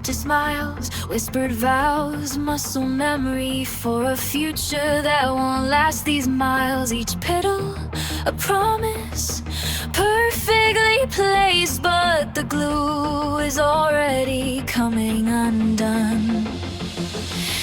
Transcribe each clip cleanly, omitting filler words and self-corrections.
empty smiles, whispered vows, muscle memory for a future that won't last these miles. Each petal, a promise, perfectly placed, but the glue is already coming undone.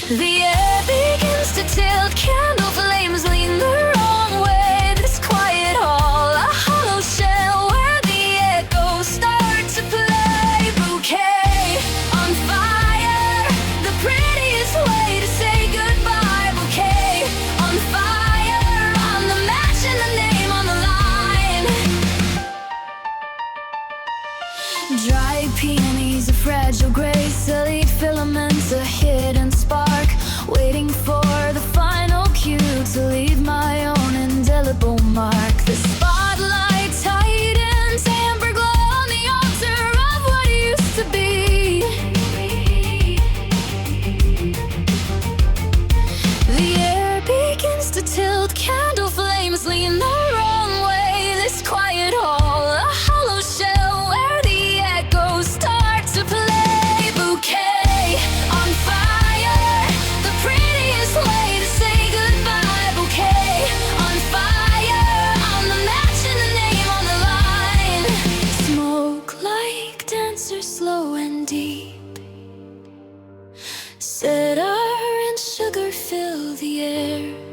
The air begins to tilt, candle flames lean the wrong way. This quiet hall, a hollow shell where the echoes start to play. Bouquet on fire, the prettiest way to say goodbye. Bouquet on fire, on the match and the name on the line. Dry peonies, a fragile grace, elite filaments, a hidden spark, waiting for the final cue to leave my own indelible mark. The spotlight tightens, amber glow on the altar of what used to be. The air begins to tilt, candle flames lean the wrong way. This quiet hall, a hollow shell where the echoes start to play. Bouquet on fire, the prettiest way to say goodbye. Bouquet on fire, on the match and the name on the line. Smoke like dancers, slow and deep. Cedar and sugar fill the air.